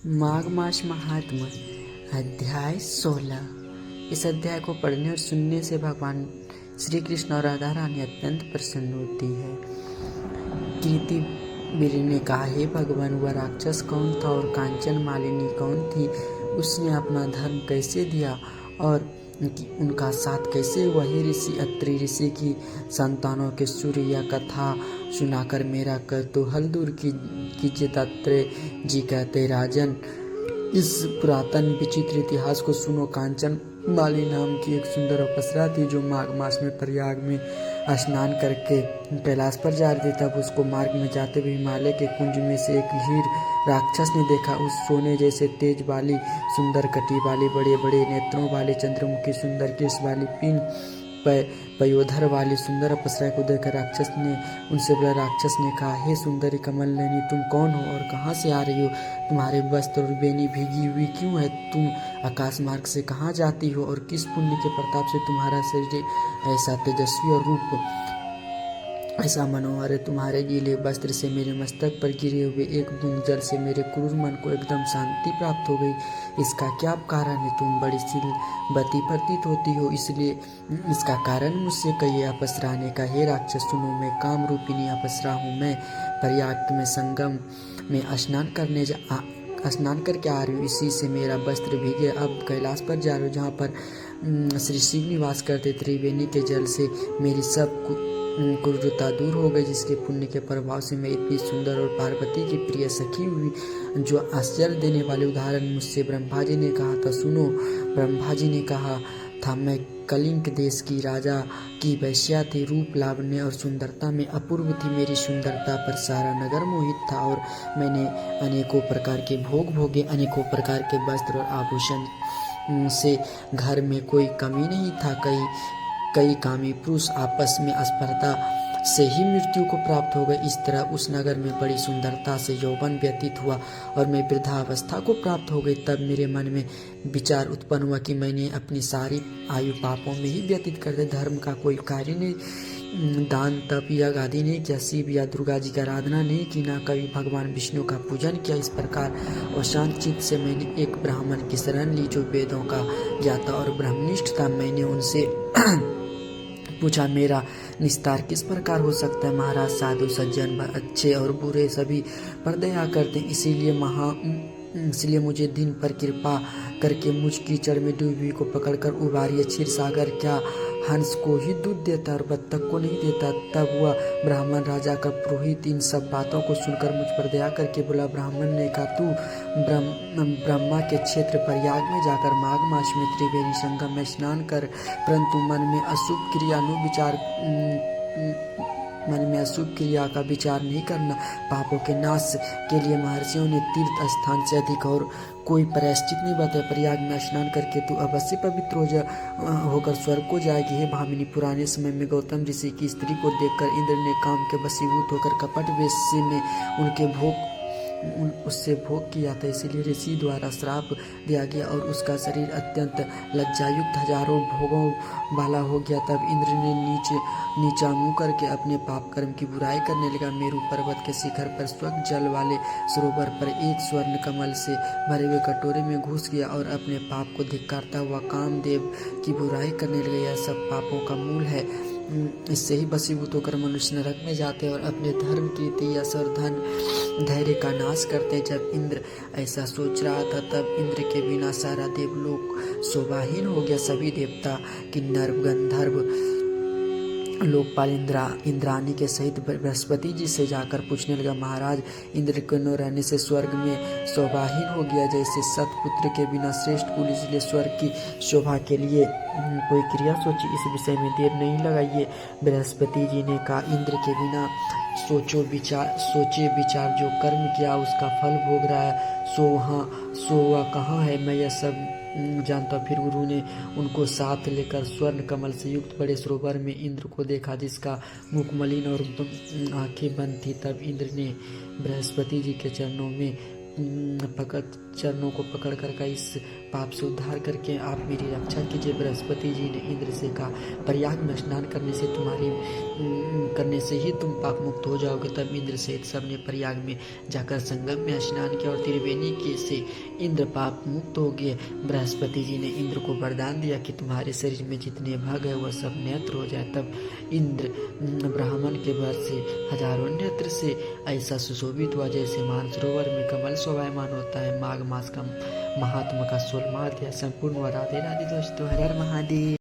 माघ मास महात्म्य अध्याय 16। इस अध्याय को पढ़ने और सुनने से भगवान श्री कृष्ण और राधा रानी अत्यंत प्रसन्न होती है। कीर्ति वीर ने कहा, हे भगवान, वह राक्षस कौन था और कांचन मालिनी कौन थी? उसने अपना धर्म कैसे दिया और उनका साथ कैसे? वही ऋषि अत्रि ऋषि की संतानों के सूर्य यह कथा सुनाकर मेरा कौतूहल दूर कीजिए। दत्तात्रेय जी कहते, राजन, इस पुरातन विचित्र इतिहास को सुनो। कांचन माली नाम की एक सुंदर अप्सरा थी जो माघ मास में प्रयाग में स्नान करके कैलाश पर जा रही थी। तब उसको मार्ग में जाते हुए हिमालय के कुंज में से एक हीर राक्षस ने देखा। उस सोने जैसे तेज वाली, सुंदर कटी वाली, बड़े बड़े नेत्रों वाली, चंद्रमुखी सुंदर केश वाली, तीन पयोधर वाली सुंदर अप्सरा को देखकर राक्षस ने कहा, हे सुंदरी कमल नयनी, तुम कौन हो और कहाँ से आ रही हो? तुम्हारे वस्त्र और बेनी भीगी हुई क्यों है? तुम आकाश मार्ग से कहाँ जाती हो और किस पुण्य के प्रताप से तुम्हारा शरीर ऐसा तेजस्वी और रूप ऐसा मनोहर है? तुम्हारे गीले वस्त्र से मेरे मस्तक पर गिरे हुए एक बूंद जल से मेरे क्रूर मन को एकदम शांति प्राप्त हो गई। इसका क्या कारण है? तुम बड़ी शीलवती प्रतीत होती हो, इसलिए इसका कारण मुझसे कहिए। अप्सरा ने कहा, हे राक्षस, सुनो, मैं काम रूपिणी अप्सरा हूँ। मैं प्रयाग में संगम में स्नान करके आ रही हूँ। इसी से मेरा वस्त्र भीगे। अब कैलाश पर जा रही हूँ, जहाँ पर श्री शिव निवास करते। त्रिवेणी के जल से मेरी सब क्रूरता दूर हो गई, जिसके पुण्य के प्रभाव से मैं इतनी सुंदर और पार्वती की प्रिय सखी हुई। जो आश्चर्य देने वाले उदाहरण मुझसे ब्रह्मा जी ने कहा था, सुनो। ब्रह्मा जी ने कहा था, मैं कलिंग देश की राजा की वैश्या थी। रूप, लावण्य और सुंदरता में अपूर्व थी। मेरी सुंदरता पर सारा नगर मोहित था और मैंने अनेकों प्रकार के भोग भोगे। अनेकों प्रकार के वस्त्र और आभूषण से घर में कोई कमी नहीं था। कई कामी पुरुष आपस में स्पर्धा से ही मृत्यु को प्राप्त हो गए। इस तरह उस नगर में बड़ी सुंदरता से यौवन व्यतीत हुआ और मैं वृद्धावस्था को प्राप्त हो गई। तब मेरे मन में विचार उत्पन्न हुआ कि मैंने अपनी सारी आयु पापों में ही व्यतीत कर दी। धर्म का कोई कार्य नहीं, दान, तप या गादी नहीं किया, शिव या दुर्गा जी की आराधना नहीं की, ना कभी भगवान विष्णु का पूजन किया। इस प्रकार अशांत चित्त से मैंने एक ब्राह्मण की शरण ली जो वेदों का ज्ञाता और ब्रह्मनिष्ठ था। मैंने उनसे पूछा, मेरा निस्तार किस प्रकार हो सकता है? महाराज, साधु सज्जन अच्छे और बुरे सभी पर दया करते हैं, इसलिए मुझे दिन पर कृपा करके मुझ कीचड़ में डूबी को पकड़कर उबारिए। क्षीर सागर क्या हंस को ही दूध देता और बत्तख को नहीं देता? तब वह ब्राह्मण राजा का पुरोहित इन सब बातों को सुनकर मुझ पर दया करके बोला। ब्राह्मण ने कहा, तू ब्रह्मा के क्षेत्र प्रयाग में जाकर माघ मास में त्रिवेणी संगम में स्नान कर, परंतु मन में अशुभ क्रिया का विचार नहीं करना। पापों के नाश के लिए महर्षियों ने तीर्थ स्थान से अधिक और कोई प्रायश्चित नहीं बताया। प्रयाग में स्नान करके तू अवश्य पवित्र होकर स्वर्ग को जाएगी। हे भामिनी, पुराने समय में गौतम ऋषि की स्त्री को देखकर इंद्र ने काम के वशीभूत होकर कपट वेश्या में उससे भोग किया था, इसीलिए ऋषि द्वारा श्राप दिया गया और उसका शरीर अत्यंत लज्जायुक्त हजारों भोगों वाला हो गया। तब इंद्र ने नीचा मुंह करके अपने पाप कर्म की बुराई करने लगा। मेरु पर्वत के शिखर पर स्वच्छ जल वाले सरोवर पर एक स्वर्ण कमल से भरे हुए कटोरे में घुस गया और अपने पाप को धिक्कारता हुआ कामदेव की बुराई करने लगा। यह सब पापों का मूल है। इससे ही वशीभूत होकर मनुष्य नरक में जाते हैं और अपने धर्म, कीर्ति, यश और धन, धैर्य का नाश करते। जब इंद्र ऐसा सोच रहा था, तब इंद्र के बिना सारा देवलोक शोभाहीन हो गया। सभी देवता, किन्नर, गंधर्व, लोकपाल इंद्राणी के सहित बृहस्पति जी से जाकर पूछने लगा, महाराज, इंद्र के न रहने से स्वर्ग में शोभाहीन हो गया जैसे सतपुत्र के बिना श्रेष्ठ कुल, इसलिए स्वर्ग की शोभा के लिए कोई क्रिया सोची। इस विषय में देर नहीं लगाइए। बृहस्पति जी ने कहा, इंद्र के बिना सोचे विचार जो कर्म किया उसका फल भोग रहा है, सो वह कहाँ है? मैं यह सब जानता। फिर गुरु ने उनको साथ लेकर स्वर्ण कमल से युक्त बड़े सरोवर में इंद्र को देखा, जिसका मुख मलिन और आंखें बंद थी। तब इंद्र ने बृहस्पति जी के चरणों में पकड़ चरणों को पकड़ कर का इस पाप से उद्धार करके आप मेरी रक्षा कीजिए। बृहस्पति जी ने इंद्र से कहा, प्रयाग में स्नान करने से ही तुम पाप मुक्त हो जाओगे। तब इंद्र सहित सबने प्रयाग में जाकर संगम में स्नान किया और त्रिवेणी के से इंद्र पाप मुक्त हो गए। बृहस्पति जी ने इंद्र को वरदान दिया कि तुम्हारे शरीर में जितने भाग है वह सब नेत्र हो जाए। तब इंद्र ब्राह्मण के वर से हजारों नेत्र से ऐसा सुशोभित हुआ जैसे मानसरोवर में कमल शोभायमान होता है। माघ मास का महात्मा का 16वां अध्याय संपूर्ण हुआ। राधे राधे दोस्तों, हर हर महादेव।